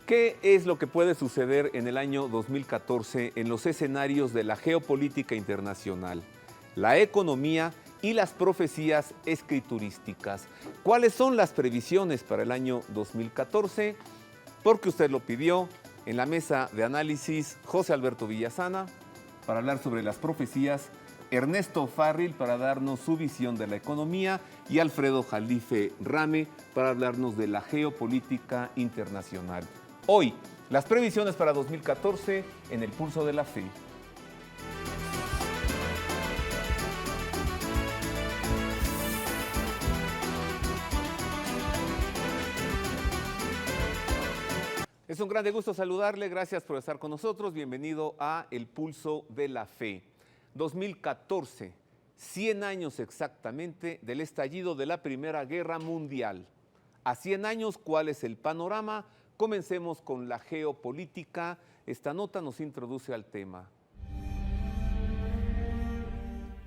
¿Qué es lo que puede suceder en el año 2014 en los escenarios de la geopolítica internacional, la economía y las profecías escriturísticas? ¿Cuáles son las previsiones para el año 2014? Porque usted lo pidió. En la mesa de análisis, José Alberto Villasana, para hablar sobre las profecías, Ernesto Farril, para darnos su visión de la economía, y Alfredo Jalife Rame, para hablarnos de la geopolítica internacional. Hoy, las previsiones para 2014 en el Pulso de la Fe. Es un grande gusto saludarle, gracias por estar con nosotros, bienvenido a El Pulso de la Fe. 2014, 100 años exactamente del estallido de la Primera Guerra Mundial. A 100 años, ¿cuál es el panorama? Comencemos con la geopolítica. Esta nota nos introduce al tema.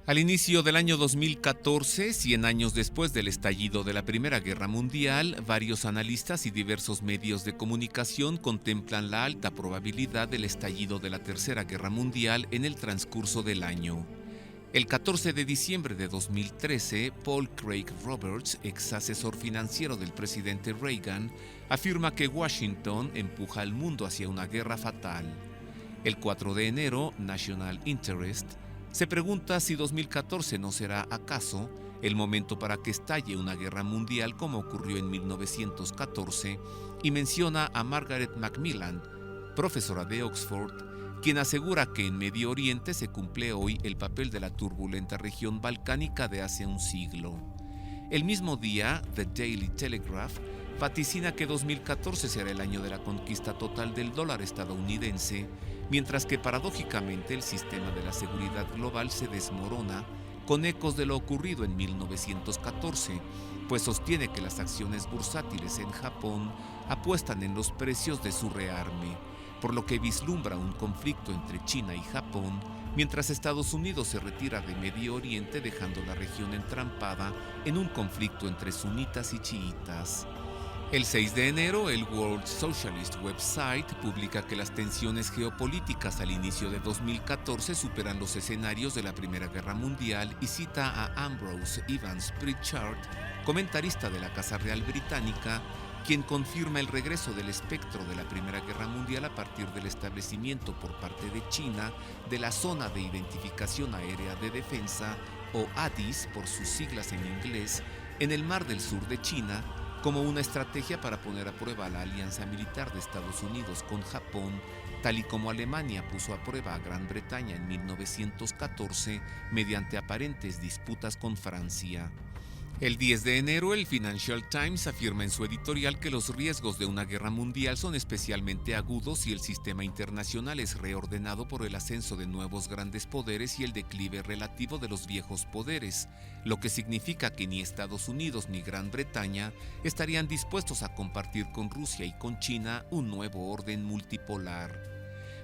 Al inicio del año 2014, 100 años después del estallido de la Primera Guerra Mundial, varios analistas y diversos medios de comunicación contemplan la alta probabilidad del estallido de la Tercera Guerra Mundial en el transcurso del año. El 14 de diciembre de 2013, Paul Craig Roberts, ex asesor financiero del presidente Reagan, afirma que Washington empuja al mundo hacia una guerra fatal. El 4 de enero, National Interest se pregunta si 2014 no será acaso el momento para que estalle una guerra mundial como ocurrió en 1914 y menciona a Margaret Macmillan, profesora de Oxford, quien asegura que en Medio Oriente se cumple hoy el papel de la turbulenta región balcánica de hace un siglo. El mismo día, The Daily Telegraph vaticina que 2014 será el año de la conquista total del dólar estadounidense, mientras que paradójicamente el sistema de la seguridad global se desmorona con ecos de lo ocurrido en 1914, pues sostiene que las acciones bursátiles en Japón apuestan en los precios de su rearme, por lo que vislumbra un conflicto entre China y Japón, mientras Estados Unidos se retira de Medio Oriente dejando la región entrampada en un conflicto entre sunitas y chiitas. El 6 de enero, el World Socialist Website publica que las tensiones geopolíticas al inicio de 2014 superan los escenarios de la Primera Guerra Mundial y cita a Ambrose Evans Pritchard, comentarista de la Casa Real Británica, quien confirma el regreso del espectro de la Primera Guerra Mundial a partir del establecimiento por parte de China de la Zona de Identificación Aérea de Defensa, o ADIS por sus siglas en inglés, en el Mar del Sur de China, como una estrategia para poner a prueba la alianza militar de Estados Unidos con Japón, tal y como Alemania puso a prueba a Gran Bretaña en 1914 mediante aparentes disputas con Francia. El 10 de enero, el Financial Times afirma en su editorial que los riesgos de una guerra mundial son especialmente agudos si el sistema internacional es reordenado por el ascenso de nuevos grandes poderes y el declive relativo de los viejos poderes, lo que significa que ni Estados Unidos ni Gran Bretaña estarían dispuestos a compartir con Rusia y con China un nuevo orden multipolar.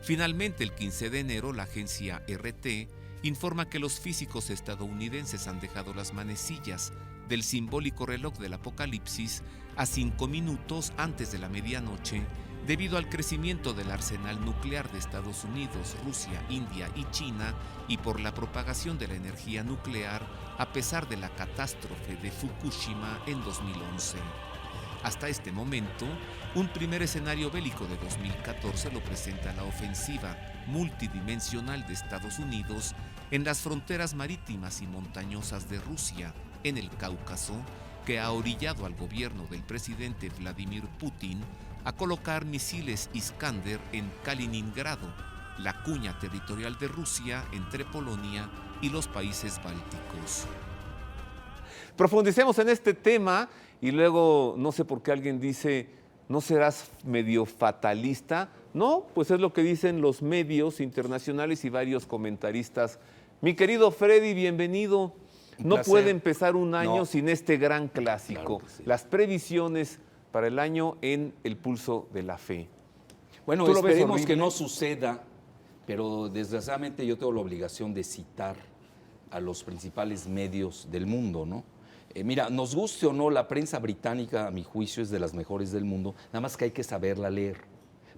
Finalmente, el 15 de enero, la agencia RT informa que los físicos estadounidenses han dejado las manecillas del simbólico reloj del apocalipsis a 5 minutos antes de la medianoche debido al crecimiento del arsenal nuclear de Estados Unidos, Rusia, India y China y por la propagación de la energía nuclear a pesar de la catástrofe de Fukushima en 2011. Hasta este momento, un primer escenario bélico de 2014 lo presenta la ofensiva multidimensional de Estados Unidos en las fronteras marítimas y montañosas de Rusia, en el Cáucaso, que ha orillado al gobierno del presidente Vladimir Putin a colocar misiles Iskander en Kaliningrado, la cuña territorial de Rusia entre Polonia y los países bálticos. Profundicemos en este tema y luego no sé por qué alguien dice, ¿no serás medio fatalista? No, pues es lo que dicen los medios internacionales y varios comentaristas. Mi querido Freddy, bienvenido. No puede empezar un año sin este gran clásico. Claro sí. Las previsiones para el año en El Pulso de la Fe. Bueno, esperemos que no suceda, pero desgraciadamente yo tengo la obligación de citar a los principales medios del mundo, ¿no? Mira, nos guste o no, la prensa británica, a mi juicio, es de las mejores del mundo, nada más que hay que saberla leer.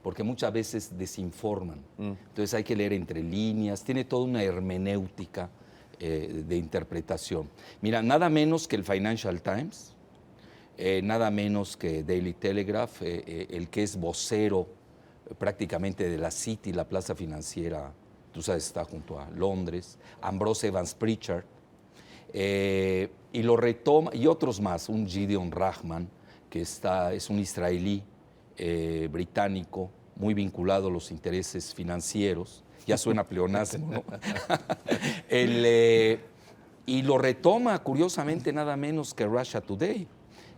porque muchas veces desinforman. Entonces hay que leer entre líneas, tiene toda una hermenéutica de interpretación. Mira, nada menos que el Financial Times, nada menos que Daily Telegraph, el que es vocero prácticamente de la City, la plaza financiera, tú sabes, está junto a Londres, Ambrose Evans Pritchard, y lo retoma, y otros más, un Gideon Rahman, que es un israelí británico, muy vinculado a los intereses financieros, ya suena pleonasmo, ¿no? Y lo retoma, curiosamente, nada menos que Russia Today,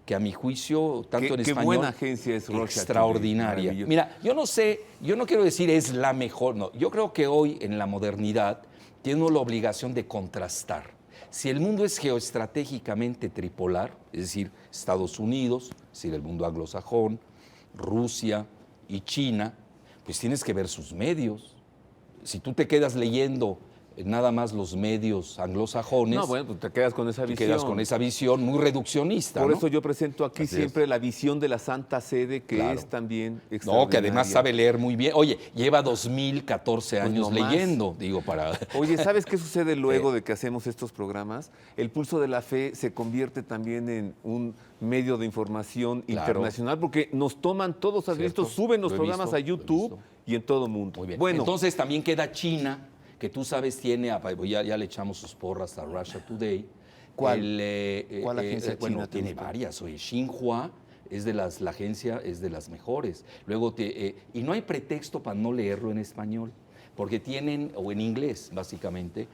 que a mi juicio, tanto en español... Qué buena agencia es Russia extraordinaria. Today, mira, yo no sé, yo no quiero decir es la mejor, no. Yo creo que hoy, en la modernidad, tiene uno la obligación de contrastar. Si el mundo es geoestratégicamente tripolar, es decir, Estados Unidos, es decir, el mundo anglosajón, Rusia y China, pues tienes que ver sus medios. Si tú te quedas leyendo nada más los medios anglosajones. No, bueno, pues te quedas con esa visión. Te quedas con esa visión muy reduccionista. Por ¿no? eso yo presento aquí Así siempre es. la visión de la Santa Sede, que Claro. es también No, que además extraordinaria. sabe leer muy bien. Oye, lleva 2014 Pues años no más. leyendo, digo, para... Oye, ¿sabes qué sucede luego de que hacemos estos programas? El Pulso de la Fe se convierte también en un medio de información Claro. internacional, porque nos toman todos, ¿has Cierto. visto? Suben los Lo he programas visto, a lo he YouTube visto. y en todo el mundo. Muy bien. Bueno, Entonces también queda China, que tú sabes tiene, ya le echamos sus porras a Russia Today. ¿Cuál agencia Bueno, china te tiene gusta? varias. Oye, Xinhua la agencia es de las mejores. Luego y no hay pretexto para no leerlo en español, porque tienen, o en inglés básicamente,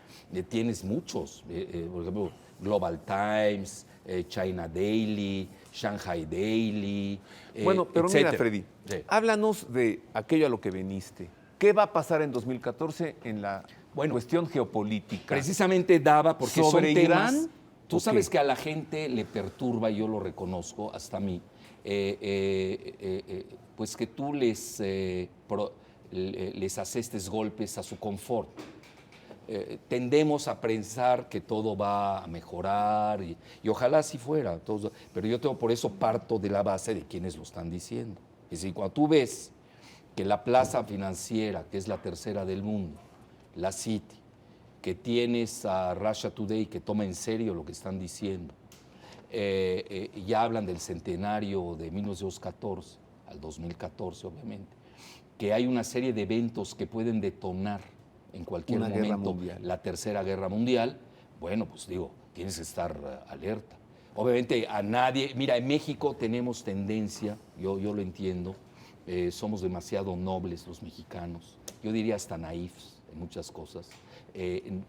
tienes muchos. Por ejemplo, Global Times, China Daily, Shanghai Daily. bueno, pero mira, etcétera. Freddy, Sí. háblanos de aquello a lo que veniste. ¿Qué va a pasar en 2014 en la Bueno, cuestión geopolítica? Precisamente daba, porque ¿Sobre son temas... Irán? Tú ¿O sabes qué? que a la gente le perturba, y yo lo reconozco, hasta a mí, pues que tú les asestes golpes a su confort. Tendemos a pensar que todo va a mejorar y ojalá así fuera, pero yo por eso parto de la base de quienes lo están diciendo. Es decir, cuando tú ves que la plaza financiera, que es la tercera del mundo, la City, que tienes a Russia Today que toma en serio lo que están diciendo, ya hablan del centenario de 1914 al 2014, obviamente, que hay una serie de eventos que pueden detonar en cualquier Una guerra momento mundial. la tercera guerra mundial. Bueno, pues digo, tienes que estar alerta. Obviamente a nadie, mira, en México tenemos tendencia, yo lo entiendo, somos demasiado nobles los mexicanos, yo diría hasta naifs en muchas cosas,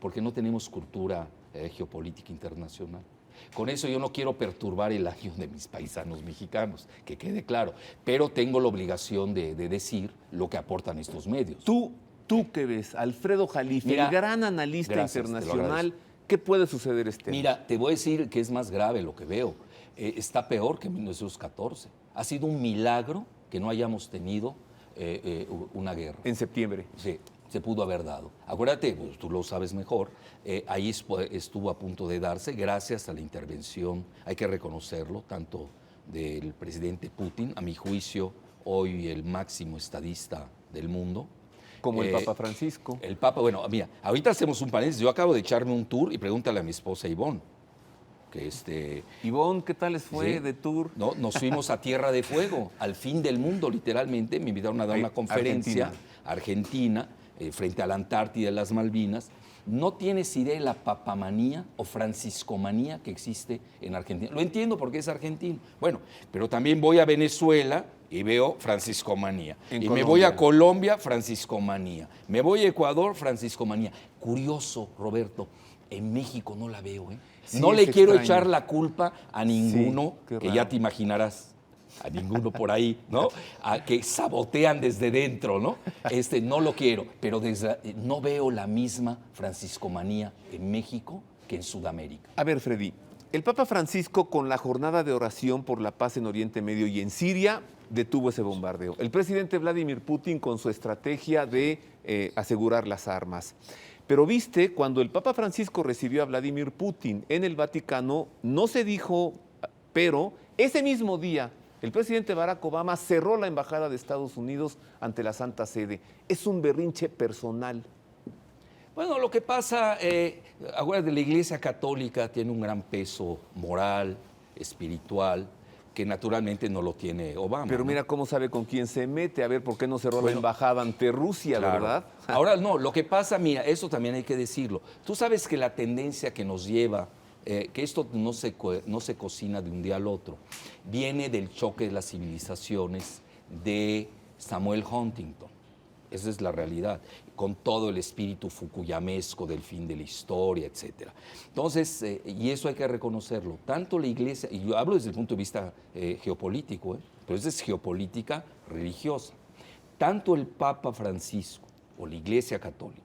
porque no tenemos cultura geopolítica internacional. Con eso yo no quiero perturbar el año de mis paisanos mexicanos, que quede claro, pero tengo la obligación de decir lo que aportan estos medios. ¿Tú qué ves? Alfredo Jalife, Mira, el gran analista gracias, te lo internacional, agradezco. ¿qué puede suceder este año? Mira, te voy a decir que es más grave lo que veo. Está peor que en 1914. Ha sido un milagro que no hayamos tenido una guerra. En septiembre. Sí, se pudo haber dado. Acuérdate, pues, tú lo sabes mejor, ahí estuvo a punto de darse gracias a la intervención, hay que reconocerlo, tanto del presidente Putin, a mi juicio, hoy el máximo estadista del mundo. Como el Papa Francisco. El Papa, bueno, mira, ahorita hacemos un paréntesis. Yo acabo de echarme un tour y pregúntale a mi esposa Ivonne. Que Ivonne, ¿qué tal les fue Sí. de tour? No, nos fuimos a Tierra de Fuego, al fin del mundo, literalmente. Me invitaron a dar una conferencia Argentina, frente a la Antártida y las Malvinas. No tienes idea de la papamanía o franciscomanía que existe en Argentina. Lo entiendo porque es argentino. Bueno, pero también voy a Venezuela y veo franciscomanía. En Y me Colombia. voy a Colombia, franciscomanía. Me voy a Ecuador, franciscomanía. Curioso, Roberto, en México no la veo, ¿eh? Sí, No es le quiero extraño. echar la culpa a ninguno, qué que raro. ya te imaginarás, a ninguno por ahí, ¿no? A que sabotean desde dentro, ¿no? No lo quiero, pero no veo la misma franciscomanía en México que en Sudamérica. A ver, Freddy, el Papa Francisco con la jornada de oración por la paz en Oriente Medio y en Siria detuvo ese bombardeo. El presidente Vladimir Putin con su estrategia de asegurar las armas. Pero viste, cuando el Papa Francisco recibió a Vladimir Putin en el Vaticano, no se dijo, pero ese mismo día El presidente Barack Obama cerró la embajada de Estados Unidos ante la Santa Sede. Es un berrinche personal. Bueno, lo que pasa, acuérdate, la Iglesia Católica tiene un gran peso moral, espiritual, que naturalmente no lo tiene Obama. Pero mira cómo sabe con quién se mete. A ver, ¿por qué no cerró la embajada ante Rusia, claro, verdad? Ahora, no, lo que pasa, mira, eso también hay que decirlo. Tú sabes que la tendencia que nos lleva, que esto no se cocina de un día al otro, viene del choque de las civilizaciones de Samuel Huntington. Esa es la realidad, con todo el espíritu fukuyamesco del fin de la historia, etc. Entonces, y eso hay que reconocerlo, tanto la Iglesia, y yo hablo desde el punto de vista geopolítico, pero esa es geopolítica religiosa, tanto el Papa Francisco o la Iglesia Católica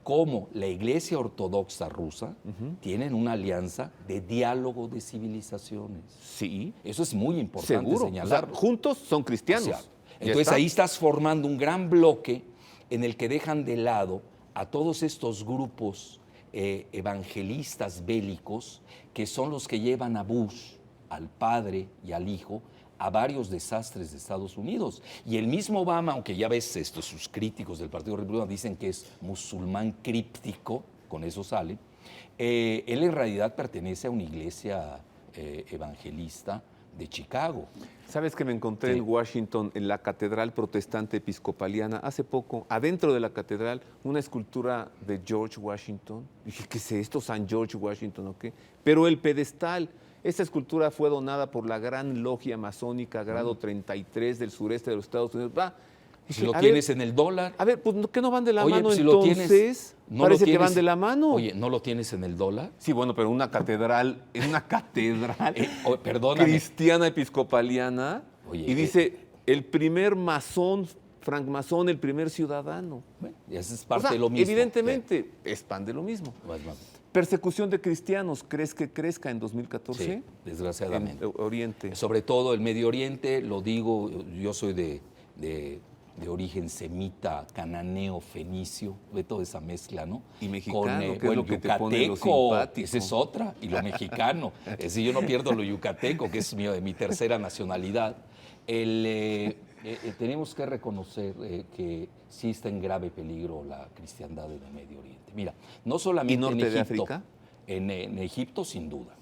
como la Iglesia Ortodoxa rusa tienen una alianza de diálogo de civilizaciones. Sí. Eso es muy importante Seguro. señalarlo. O sea, juntos son cristianos. O sea, entonces ahí estás formando un gran bloque en el que dejan de lado a todos estos grupos evangelistas bélicos que son los que llevan a Bush, al padre y al hijo, a varios desastres de Estados Unidos. Y el mismo Obama, aunque ya ves sus críticos del Partido Republicano dicen que es musulmán críptico, con eso sale, él en realidad pertenece a una iglesia evangelista de Chicago. ¿Sabes que me encontré en Washington, en la Catedral Protestante Episcopaliana, hace poco, adentro de la catedral, una escultura de George Washington? Dije, ¿qué es esto? ¿San George Washington o qué? Pero el pedestal, esta escultura fue donada por la Gran Logia Masónica Grado 33 del sureste de los Estados Unidos. Va. Si lo tienes en el dólar. A ver, pues ¿qué no van de la Oye, mano pues, si entonces? lo tienes, no Parece lo tienes, que van de la mano. Oye, ¿no lo tienes en el dólar? Sí, bueno, pero una catedral, es una catedral perdóname. cristiana episcopaliana. Oye, y dice, el primer masón, francmasón, el primer ciudadano. Bueno, esa es parte de lo mismo. Evidentemente, es pan de lo mismo. Vas. Persecución de cristianos, ¿crees que crezca en 2014? Sí, desgraciadamente. En Oriente. Sobre todo el Medio Oriente, lo digo, yo soy de origen semita, cananeo, fenicio, ve toda esa mezcla, ¿no? Y mexicano, con, que es lo que te pone lo simpático. Esa es otra, y lo mexicano. Es decir, yo no pierdo lo yucateco, que es mi tercera nacionalidad. Tenemos que reconocer que sí está en grave peligro la cristiandad en el Medio Oriente. Mira, no solamente ¿Y norte en Egipto, de África? En Egipto sin duda.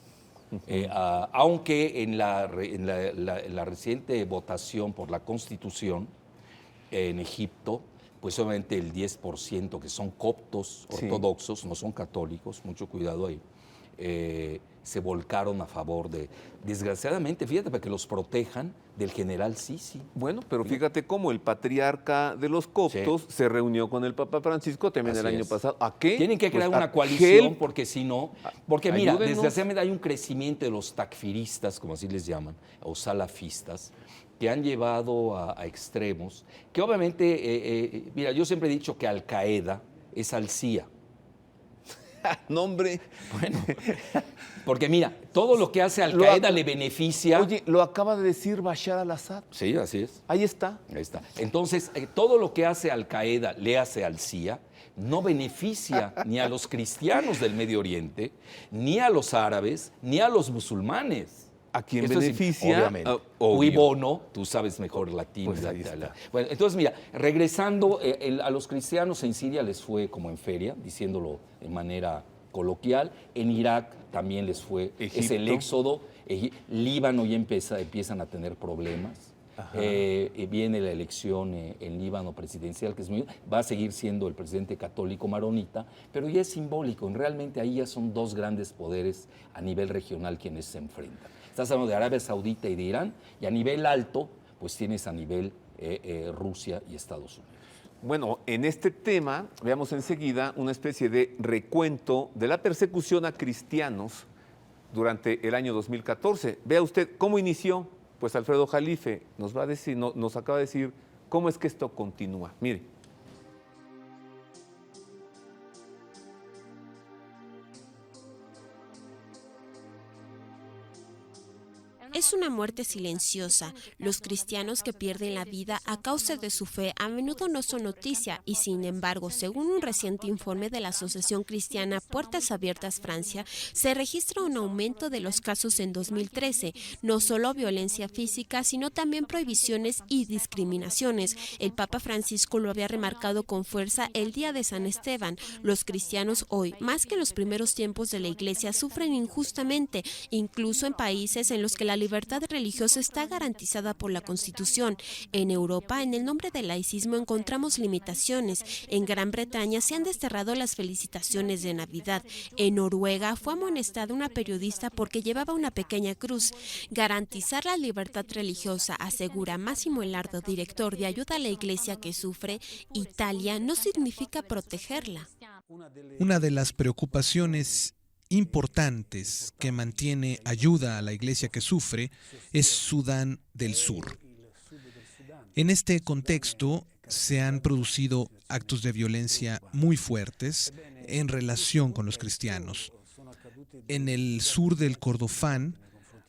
Aunque en la reciente votación por la Constitución en Egipto, pues obviamente el 10% que son coptos ortodoxos, no son católicos, mucho cuidado ahí, se volcaron a favor de, desgraciadamente, fíjate, para que los protejan del general Sisi. Bueno, pero fíjate cómo el patriarca de los coptos se reunió con el Papa Francisco también el año pasado. ¿A qué? Tienen que crear Pues una coalición, porque si no, porque mira, ayúdenos. desgraciadamente hay un crecimiento de los takfiristas, como así les llaman, o salafistas, que han llevado a extremos, que obviamente, mira, yo siempre he dicho que Al Qaeda es Al-Cia. Nombre. Bueno, porque mira, todo lo que hace Al Qaeda le beneficia. Oye, lo acaba de decir Bashar al-Assad. Sí, así es. Ahí está. Ahí está. Entonces, todo lo que hace Al Qaeda le hace Al-Cia, no beneficia ni a los cristianos del Medio Oriente, ni a los árabes, ni a los musulmanes. ¿A quién Esto beneficia? Obviamente. Cui bono, tú sabes mejor latín. Pues ahí está. Bueno, entonces mira, regresando, a los cristianos en Siria les fue como en feria, diciéndolo de manera coloquial. En Irak también les fue, es el éxodo. Líbano ya empiezan a tener problemas. Viene la elección en Líbano presidencial, que va a seguir siendo el presidente católico maronita, pero ya es simbólico. Realmente ahí ya son dos grandes poderes a nivel regional quienes se enfrentan. Estás hablando de Arabia Saudita y de Irán, y a nivel alto, pues tienes a nivel Rusia y Estados Unidos. Bueno, en este tema, veamos enseguida una especie de recuento de la persecución a cristianos durante el año 2014. Vea usted cómo inició. Pues Alfredo Jalife nos va a decir, nos acaba de decir cómo es que esto continúa. Mire. Es una muerte silenciosa. Los cristianos que pierden la vida a causa de su fe a menudo no son noticia y, sin embargo, según un reciente informe de la Asociación Cristiana Puertas Abiertas Francia, se registra un aumento de los casos en 2013, no solo violencia física, sino también prohibiciones y discriminaciones. El Papa Francisco lo había remarcado con fuerza el día de San Esteban. Los cristianos hoy, más que en los primeros tiempos de la Iglesia, sufren injustamente, incluso en países en los que la libertad religiosa está garantizada por la Constitución. En Europa, en el nombre del laicismo encontramos limitaciones. En Gran Bretaña se han desterrado las felicitaciones de Navidad. En Noruega fue amonestada una periodista porque llevaba una pequeña cruz. Garantizar la libertad religiosa, asegura Massimo Elardo, director de Ayuda a la Iglesia que Sufre, Italia, no significa protegerla. Una de las preocupaciones importantes que mantiene Ayuda a la Iglesia que Sufre es Sudán del Sur. En este contexto se han producido actos de violencia muy fuertes en relación con los cristianos. En el sur del Kordofán,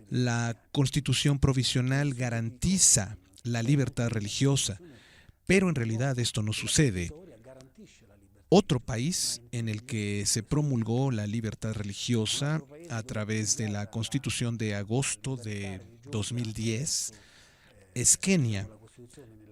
la Constitución provisional garantiza la libertad religiosa, pero en realidad esto no sucede. Otro país en el que se promulgó la libertad religiosa a través de la Constitución de agosto de 2010 es Kenia,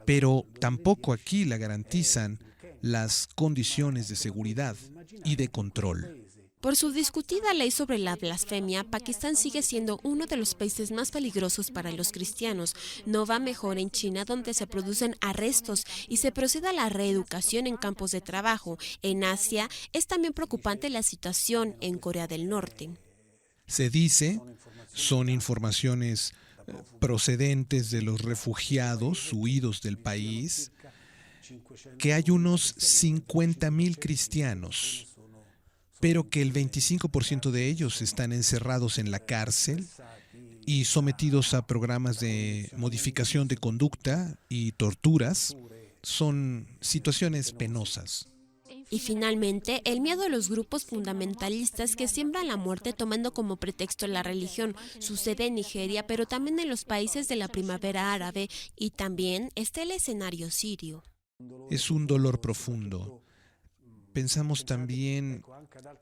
pero tampoco aquí la garantizan las condiciones de seguridad y de control. Por su discutida ley sobre la blasfemia, Pakistán sigue siendo uno de los países más peligrosos para los cristianos. No va mejor en China, donde se producen arrestos y se procede a la reeducación en campos de trabajo. En Asia es también preocupante la situación en Corea del Norte. Se dice, son informaciones procedentes de los refugiados huidos del país, que hay unos 50,000 cristianos, pero que el 25% de ellos están encerrados en la cárcel y sometidos a programas de modificación de conducta y torturas. Son situaciones penosas. Y finalmente, el miedo a los grupos fundamentalistas que siembran la muerte tomando como pretexto la religión. Sucede en Nigeria, pero también en los países de la primavera árabe, y también está el escenario sirio. Es un dolor profundo. Pensamos también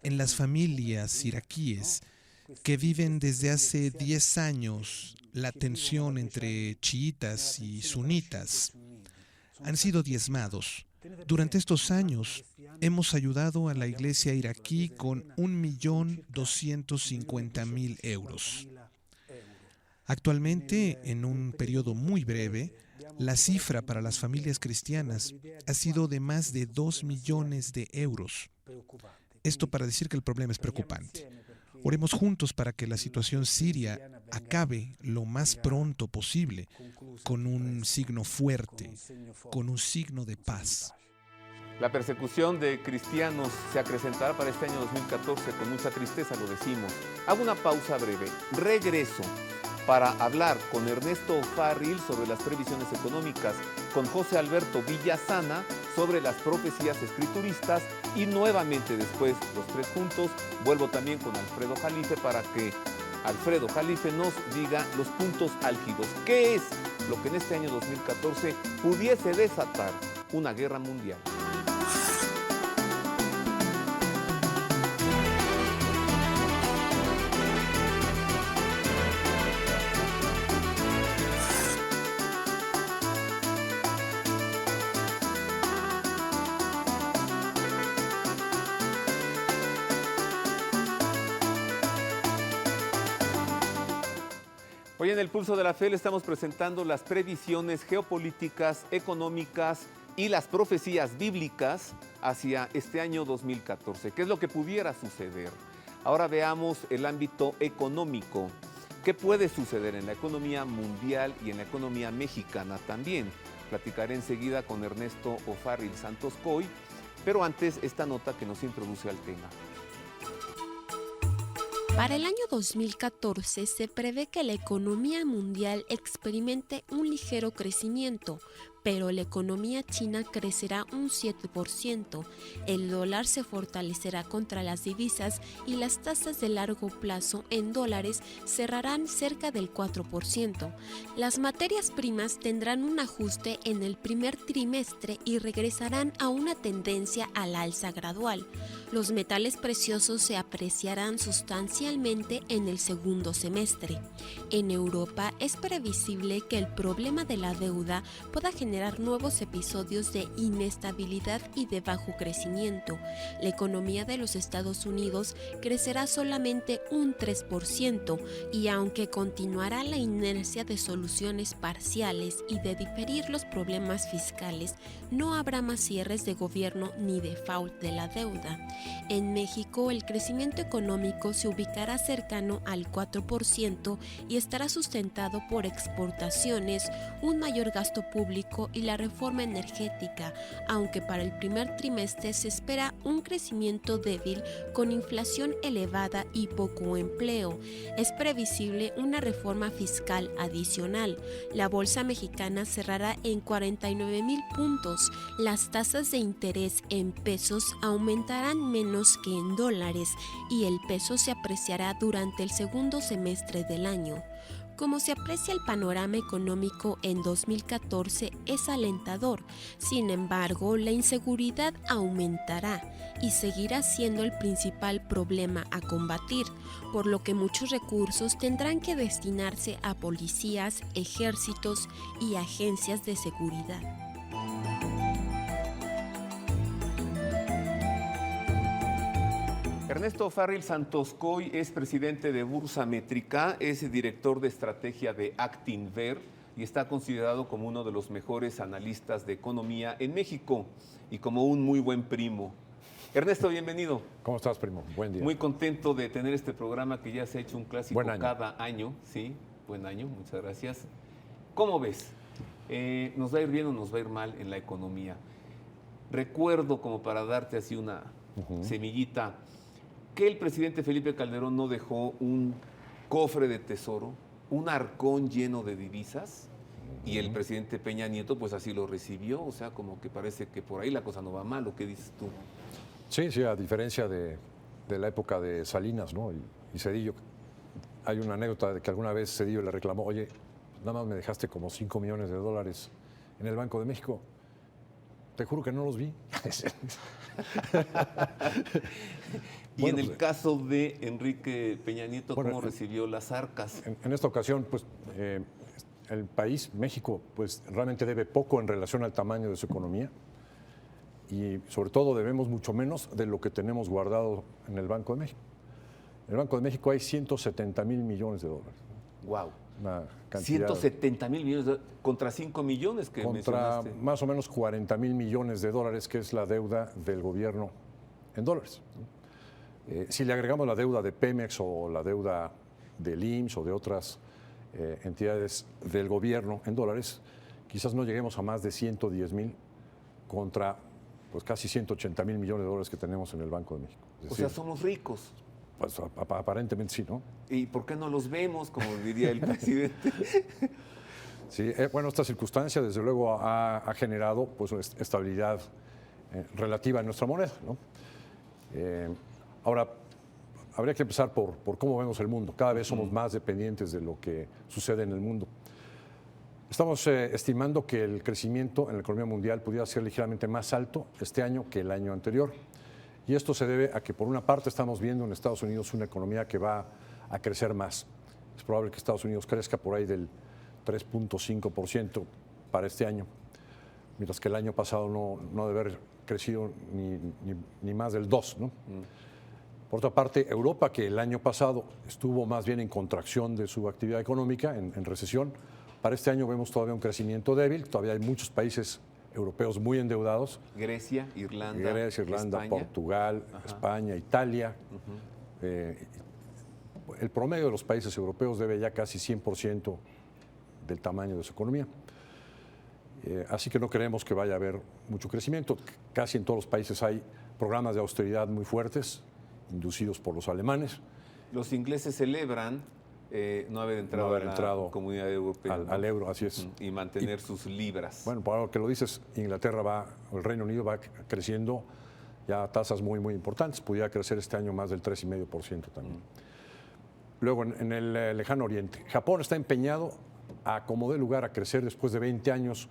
en las familias iraquíes que viven desde hace 10 años la tensión entre chiitas y sunitas. Han sido diezmados. Durante estos años hemos ayudado a la iglesia iraquí con 1.250.000 euros. Actualmente, en un periodo muy breve, la cifra para las familias cristianas ha sido de más de 2 millones de euros. Esto para decir que el problema es preocupante. Oremos juntos para que la situación siria acabe lo más pronto posible con un signo fuerte, con un signo de paz. La persecución de cristianos se acrecentará para este año 2014, con mucha tristeza lo decimos. Hago una pausa breve, regreso para hablar con Ernesto O'Farrill sobre las previsiones económicas, con José Alberto Villasana sobre las profecías escrituristas y nuevamente después los tres juntos vuelvo también con Alfredo Jalife para que Alfredo Jalife nos diga los puntos álgidos. ¿Qué es lo que en este año 2014 pudiese desatar una guerra mundial? Hoy en el Pulso de la Fe le estamos presentando las previsiones geopolíticas, económicas y las profecías bíblicas hacia este año 2014. ¿Qué es lo que pudiera suceder? Ahora veamos el ámbito económico. ¿Qué puede suceder en la economía mundial y en la economía mexicana también? Platicaré enseguida con Ernesto O'Farrill Santos Coy, pero antes esta nota que nos introduce al tema. Para el año 2014 se prevé que la economía mundial experimente un ligero crecimiento, pero la economía china crecerá un 7%, el dólar se fortalecerá contra las divisas y las tasas de largo plazo en dólares cerrarán cerca del 4%. Las materias primas tendrán un ajuste en el primer trimestre y regresarán a una tendencia al alza gradual. Los metales preciosos se apreciarán sustancialmente en el segundo semestre. En Europa es previsible que el problema de la deuda pueda generar nuevos episodios de inestabilidad y de bajo crecimiento. La economía de los Estados Unidos crecerá solamente un 3% y aunque continuará la inercia de soluciones parciales y de diferir los problemas fiscales, no habrá más cierres de gobierno ni default de la deuda. En México, el crecimiento económico se ubicará cercano al 4% y estará sustentado por exportaciones, un mayor gasto público y la reforma energética, aunque para el primer trimestre se espera un crecimiento débil con inflación elevada y poco empleo. Es previsible una reforma fiscal adicional. La bolsa mexicana cerrará en 49,000 puntos. Las tasas de interés en pesos aumentarán menos que en dólares y el peso se apreciará durante el segundo semestre del año. Como se aprecia el panorama económico en 2014 es alentador, sin embargo la inseguridad aumentará y seguirá siendo el principal problema a combatir, por lo que muchos recursos tendrán que destinarse a policías, ejércitos y agencias de seguridad. Ernesto Farril Santoscoy es presidente de Bursa Métrica, es director de estrategia de Actinver y está considerado como uno de los mejores analistas de economía en México y como un muy buen primo. Ernesto, bienvenido. ¿Cómo estás, primo? Buen día. Muy contento de tener este programa que ya se ha hecho un clásico cada año. Sí, buen año, muchas gracias. ¿Cómo ves? ¿Nos va a ir bien o nos va a ir mal en la economía? Recuerdo, como para darte así una semillita, que el presidente Felipe Calderón no dejó un cofre de tesoro, un arcón lleno de divisas, y el presidente Peña Nieto pues así lo recibió, o sea, como que parece que por ahí la cosa no va mal, ¿o qué dices tú? Sí, a diferencia de la época de Salinas, ¿no? Y Zedillo, hay una anécdota de que alguna vez Zedillo le reclamó, oye, nada más me dejaste como $5 millones en el Banco de México. Te juro que no los vi. Y bueno, en el caso de Enrique Peña Nieto, ¿cómo recibió las arcas? En esta ocasión, pues, el país, México, pues realmente debe poco en relación al tamaño de su economía y sobre todo debemos mucho menos de lo que tenemos guardado en el Banco de México. En el Banco de México hay $170,000 millones. Wow. Una cantidad, 170,000 millones contra 5 millones que mencionaste. Contra más o menos $40,000 millones, que es la deuda del gobierno en dólares. Si le agregamos la deuda de Pemex o la deuda del IMSS o de otras entidades del gobierno en dólares, quizás no lleguemos a más de 110,000 contra pues casi 180,000 millones de dólares que tenemos en el Banco de México. Es decir, o sea, somos ricos. Pues aparentemente sí, ¿no? ¿Y por qué no los vemos, como diría el presidente? Sí, bueno, esta circunstancia desde luego ha generado pues estabilidad relativa en nuestra moneda, ¿no? Ahora, habría que empezar por cómo vemos el mundo. Cada vez somos más dependientes de lo que sucede en el mundo. Estamos estimando que el crecimiento en la economía mundial pudiera ser ligeramente más alto este año que el año anterior. Y esto se debe a que, por una parte, estamos viendo en Estados Unidos una economía que va a crecer más. Es probable que Estados Unidos crezca por ahí del 3.5% para este año, mientras que el año pasado no debe haber crecido ni más del 2%, ¿no? Por otra parte, Europa, que el año pasado estuvo más bien en contracción de su actividad económica, en recesión, para este año vemos todavía un crecimiento débil. Todavía hay muchos países europeos muy endeudados. Grecia, Irlanda, España, Portugal, Ajá. España, Italia. El promedio de los países europeos debe ya casi 100% del tamaño de su economía. Así que no creemos que vaya a haber mucho crecimiento. Casi en todos los países hay programas de austeridad muy fuertes, inducidos por los alemanes. Los ingleses celebran no haber entrado a la Comunidad Europea. Al euro, así es. Y mantener sus libras. Bueno, por lo que lo dices, Inglaterra el Reino Unido va creciendo ya a tasas muy, muy importantes. Pudiera crecer este año más del 3,5% también. Luego, en el lejano oriente, Japón está empeñado a como dé lugar a crecer después de 20 años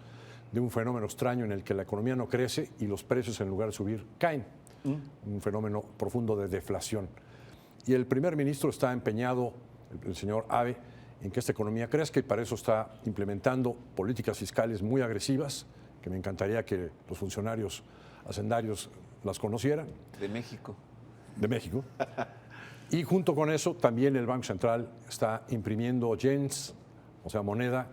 de un fenómeno extraño en el que la economía no crece y los precios, en lugar de subir, caen. Un fenómeno profundo de deflación. Y el primer ministro está empeñado, el señor Abe, en que esta economía crezca, y para eso está implementando políticas fiscales muy agresivas, que me encantaría que los funcionarios hacendarios las conocieran. De México. De México. Y junto con eso, también el Banco Central está imprimiendo yens, o sea, moneda,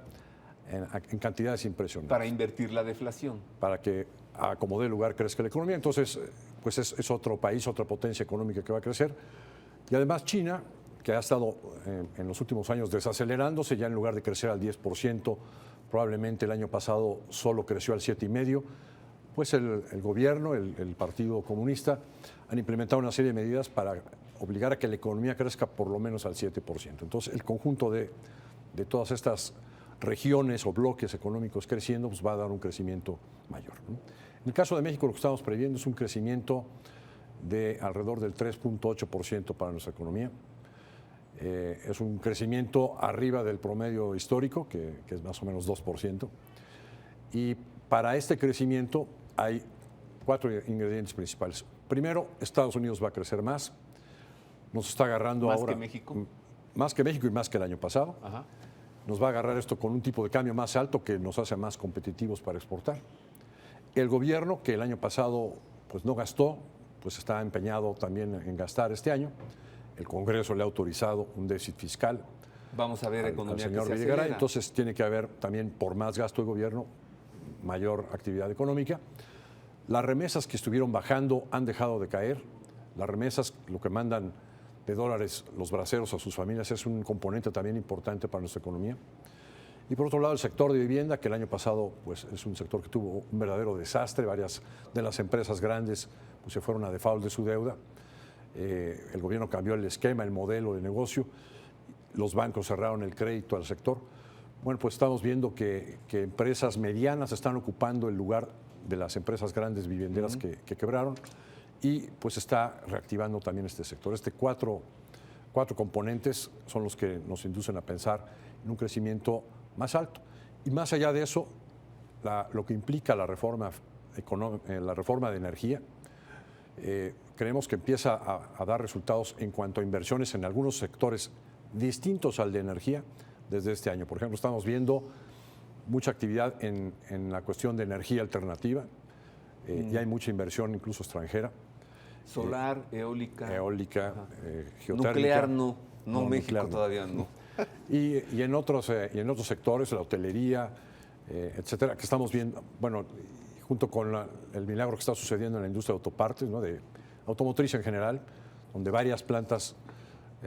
en cantidades impresionantes. Para invertir la deflación. Para que a como dé lugar crezca la economía. Entonces, pues es otro país, otra potencia económica que va a crecer. Y además China, que ha estado en los últimos años desacelerándose, ya en lugar de crecer al 10%, probablemente el año pasado solo creció al 7,5%, pues el gobierno, el Partido Comunista, han implementado una serie de medidas para obligar a que la economía crezca por lo menos al 7%. Entonces, el conjunto de todas estas regiones o bloques económicos creciendo, pues va a dar un crecimiento mayor, ¿no? En el caso de México, lo que estamos previendo es un crecimiento de alrededor del 3,8% para nuestra economía. Es un crecimiento arriba del promedio histórico, que es más o menos 2%. Y para este crecimiento hay 4 ingredientes principales. Primero, Estados Unidos va a crecer más. Nos está agarrando ahora. ¿Más que México? Más que México y más que el año pasado. Ajá. Nos va a agarrar esto con un tipo de cambio más alto que nos hace más competitivos para exportar. El gobierno, que el año pasado pues, no gastó, pues está empeñado también en gastar este año. El Congreso le ha autorizado un déficit fiscal. Vamos a ver economía al señor que se Videgaray. acelera. Entonces tiene que haber también, por más gasto de gobierno, mayor actividad económica. Las remesas que estuvieron bajando han dejado de caer. Las remesas, lo que mandan de dólares los braceros a sus familias, es un componente también importante para nuestra economía. Y por otro lado, el sector de vivienda, que el año pasado pues, es un sector que tuvo un verdadero desastre. Varias de las empresas grandes pues, se fueron a default de su deuda. El gobierno cambió el esquema, el modelo de negocio. Los bancos cerraron el crédito al sector. Bueno, pues estamos viendo que empresas medianas están ocupando el lugar de las empresas grandes vivienderas que quebraron, y pues está reactivando también este sector. Cuatro componentes son los que nos inducen a pensar en un crecimiento más alto. Y más allá de eso, lo que implica la reforma de energía, creemos que empieza a dar resultados en cuanto a inversiones en algunos sectores distintos al de energía desde este año. Por ejemplo, estamos viendo mucha actividad en la cuestión de energía alternativa. Ya hay mucha inversión, incluso extranjera. Solar, eólica. Geotérmica. Nuclear no México nuclear no. todavía no. Y en otros sectores, la hotelería, etcétera, que estamos viendo, bueno, junto con el milagro que está sucediendo en la industria de autopartes, ¿no? De automotriz en general, donde varias plantas,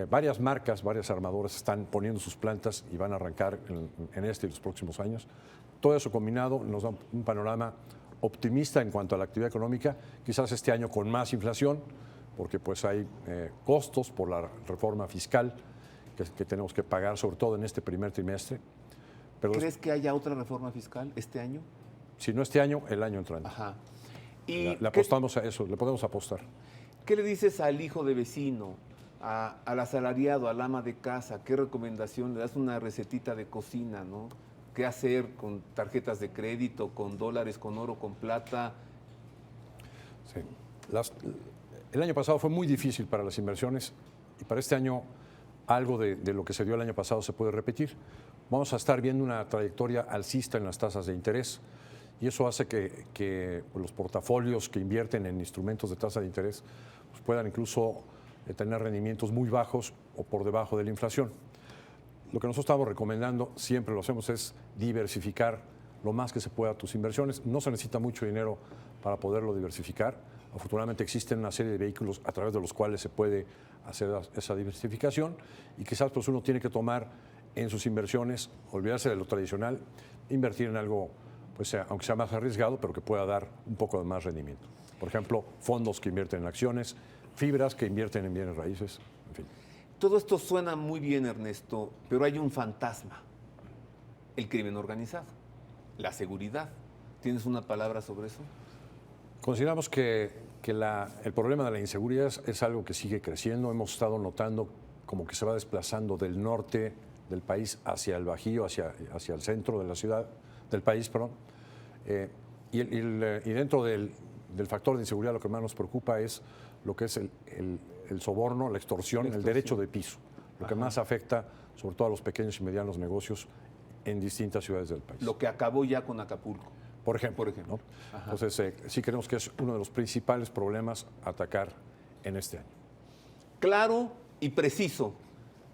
varias marcas, varias armadoras están poniendo sus plantas y van a arrancar en este y los próximos años. Todo eso combinado nos da un panorama optimista en cuanto a la actividad económica, quizás este año con más inflación, porque pues hay costos por la reforma fiscal que tenemos que pagar, sobre todo en este primer trimestre. Pero ¿crees que haya otra reforma fiscal este año? Si no este año, el año entrante. Ajá. ¿Y le apostamos a eso, le podemos apostar. ¿Qué le dices al hijo de vecino, al asalariado, al ama de casa? ¿Qué recomendación? Le das una recetita de cocina, ¿no? ¿Qué hacer con tarjetas de crédito, con dólares, con oro, con plata? Sí. El año pasado fue muy difícil para las inversiones, y para este año algo de lo que se dio el año pasado se puede repetir. Vamos a estar viendo una trayectoria alcista en las tasas de interés, y eso hace que los portafolios que invierten en instrumentos de tasa de interés pues puedan incluso tener rendimientos muy bajos o por debajo de la inflación. Lo que nosotros estamos recomendando, siempre lo hacemos, es diversificar lo más que se pueda tus inversiones. No se necesita mucho dinero para poderlo diversificar. Afortunadamente existen una serie de vehículos a través de los cuales se puede hacer esa diversificación, y quizás pues uno tiene que tomar en sus inversiones, olvidarse de lo tradicional, invertir en algo, pues aunque sea más arriesgado, pero que pueda dar un poco de más rendimiento. Por ejemplo, fondos que invierten en acciones, fibras que invierten en bienes raíces, en fin. Todo esto suena muy bien, Ernesto, pero hay un fantasma: el crimen organizado, la seguridad. ¿Tienes una palabra sobre eso? Consideramos que el problema de la inseguridad es algo que sigue creciendo. Hemos estado notando como que se va desplazando del norte del país hacia el Bajío, hacia el centro de la ciudad, del país, perdón. Y dentro del factor de inseguridad, lo que más nos preocupa es lo que es el soborno, la extorsión, el derecho de piso, lo que más afecta sobre todo a los pequeños y medianos negocios en distintas ciudades del país. Lo que acabó ya con Acapulco. Por ejemplo. ¿No? Entonces, sí creemos que es uno de los principales problemas a atacar en este año. Claro y preciso.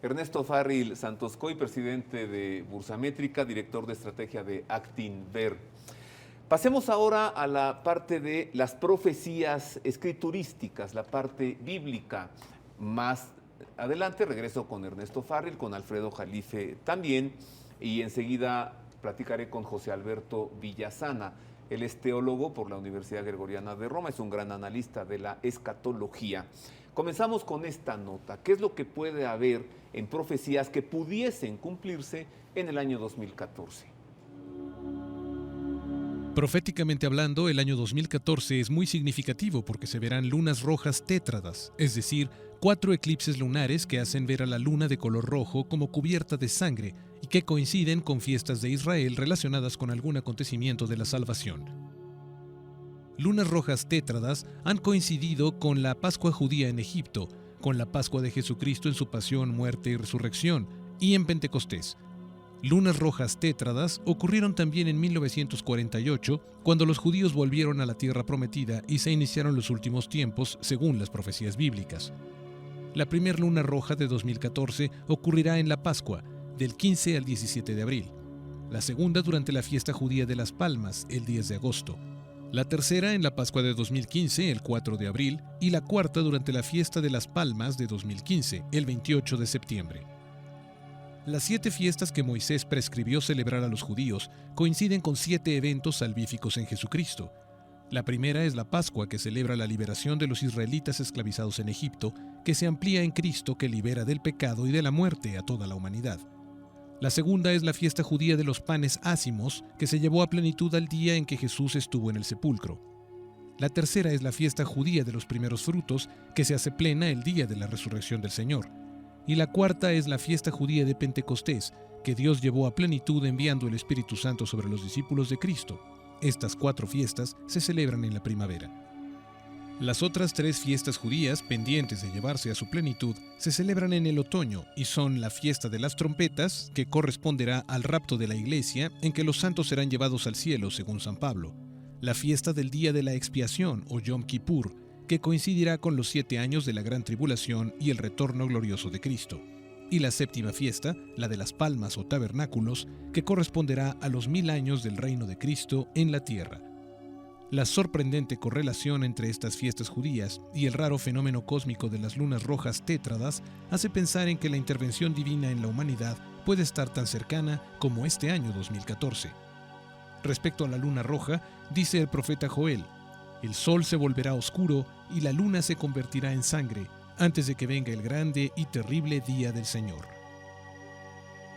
Ernesto Farril Santoscoy, presidente de Bursamétrica, director de estrategia de Actinver. Pasemos ahora a la parte de las profecías escriturísticas, la parte bíblica. Más adelante regreso con Ernesto Farril, con Alfredo Jalife también, y enseguida platicaré con José Alberto Villasana. Él es teólogo por la Universidad Gregoriana de Roma, es un gran analista de la escatología. Comenzamos con esta nota. ¿Qué es lo que puede haber en profecías que pudiesen cumplirse en el año 2014? Proféticamente hablando, el año 2014 es muy significativo porque se verán lunas rojas tétradas, es decir, 4 eclipses lunares que hacen ver a la luna de color rojo como cubierta de sangre y que coinciden con fiestas de Israel relacionadas con algún acontecimiento de la salvación. Lunas rojas tétradas han coincidido con la Pascua judía en Egipto, con la Pascua de Jesucristo en su pasión, muerte y resurrección, y en Pentecostés. Lunas rojas tétradas ocurrieron también en 1948, cuando los judíos volvieron a la tierra prometida y se iniciaron los últimos tiempos, según las profecías bíblicas. La primera luna roja de 2014 ocurrirá en la Pascua, del 15 al 17 de abril. La segunda durante la fiesta judía de las Palmas, el 10 de agosto. La tercera en la Pascua de 2015, el 4 de abril, y la cuarta durante la fiesta de las Palmas de 2015, el 28 de septiembre. Las 7 fiestas que Moisés prescribió celebrar a los judíos coinciden con 7 eventos salvíficos en Jesucristo. La primera es la Pascua, que celebra la liberación de los israelitas esclavizados en Egipto, que se amplía en Cristo, que libera del pecado y de la muerte a toda la humanidad. La segunda es la fiesta judía de los panes ácimos, que se llevó a plenitud al día en que Jesús estuvo en el sepulcro. La tercera es la fiesta judía de los primeros frutos, que se hace plena el día de la resurrección del Señor. Y la cuarta es la fiesta judía de Pentecostés, que Dios llevó a plenitud enviando el Espíritu Santo sobre los discípulos de Cristo. Estas 4 fiestas se celebran en la primavera. Las otras 3 fiestas judías, pendientes de llevarse a su plenitud, se celebran en el otoño y son la fiesta de las trompetas, que corresponderá al rapto de la iglesia, en que los santos serán llevados al cielo, según San Pablo; la fiesta del día de la expiación, o Yom Kippur, que coincidirá con los 7 años de la gran tribulación y el retorno glorioso de Cristo; y la séptima fiesta, la de las palmas o tabernáculos, que corresponderá a los 1000 años del reino de Cristo en la tierra. La sorprendente correlación entre estas fiestas judías y el raro fenómeno cósmico de las lunas rojas tétradas hace pensar en que la intervención divina en la humanidad puede estar tan cercana como este año 2014. Respecto a la luna roja, dice el profeta Joel: el sol se volverá oscuro y la luna se convertirá en sangre antes de que venga el grande y terrible día del Señor.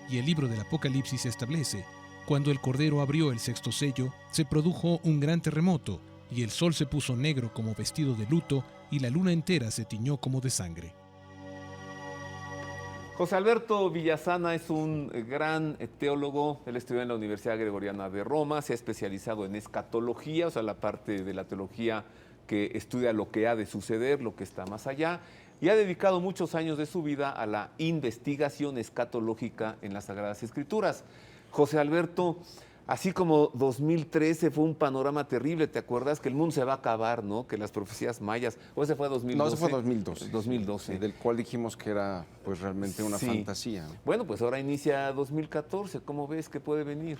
Y el libro del Apocalipsis establece: cuando el Cordero abrió el 6º sello, se produjo un gran terremoto, y el sol se puso negro como vestido de luto, y la luna entera se tiñó como de sangre. José Alberto Villasana es un gran teólogo. Él estudió en la Universidad Gregoriana de Roma, se ha especializado en escatología, o sea, la parte de la teología que estudia lo que ha de suceder, lo que está más allá, y ha dedicado muchos años de su vida a la investigación escatológica en las Sagradas Escrituras. José Alberto, así como 2013 fue un panorama terrible, ¿te acuerdas? Que el mundo se va a acabar, ¿no? Que las profecías mayas, ¿o ese fue 2012? No, ese fue 2012. 2012. Sí, del cual dijimos que era pues realmente una fantasía. Bueno, pues ahora inicia 2014, ¿cómo ves que puede venir?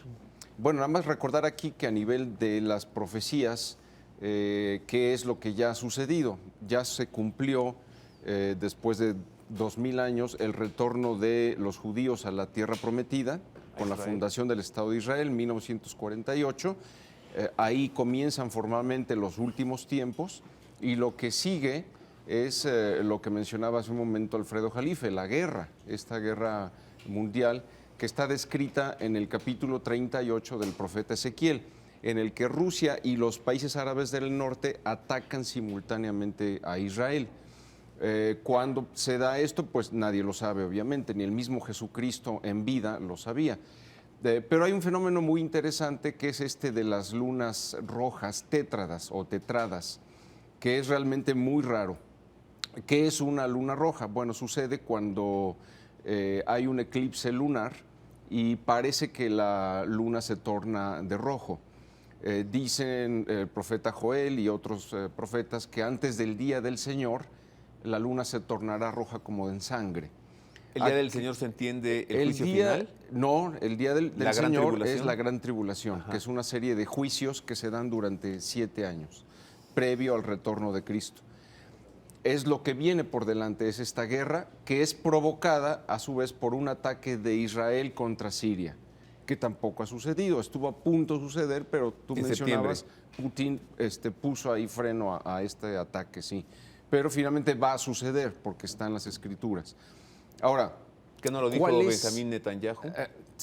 Bueno, nada más recordar aquí que a nivel de las profecías, ¿qué es lo que ya ha sucedido? Ya se cumplió después de 2000 años el retorno de los judíos a la tierra prometida, con la fundación del Estado de Israel en 1948. Ahí comienzan formalmente los últimos tiempos y lo que sigue es lo que mencionaba hace un momento Alfredo Jalife, la guerra, esta guerra mundial que está descrita en el capítulo 38 del profeta Ezequiel, en el que Rusia y los países árabes del norte atacan simultáneamente a Israel. Cuando se da esto, pues nadie lo sabe, obviamente, ni el mismo Jesucristo en vida lo sabía. Pero hay un fenómeno muy interesante que es este de las lunas rojas tétradas o tetradas, que es realmente muy raro. ¿Qué es una luna roja? Bueno, sucede cuando hay un eclipse lunar y parece que la luna se torna de rojo. Dicen el profeta Joel y otros profetas que antes del día del Señor la luna se tornará roja como en sangre. ¿El día del Señor se entiende el juicio final? No, el día del ¿La gran Señor tribulación? es la gran tribulación, que es una serie de juicios que se dan durante 7 años, previo al retorno de Cristo. Es lo que viene por delante, es esta guerra que es provocada a su vez por un ataque de Israel contra Siria, que tampoco ha sucedido, estuvo a punto de suceder, pero tú En mencionabas, Putin puso ahí freno a este ataque, sí. Pero finalmente va a suceder porque está en las escrituras. Ahora, ¿Qué no lo dijo Benjamín Netanyahu?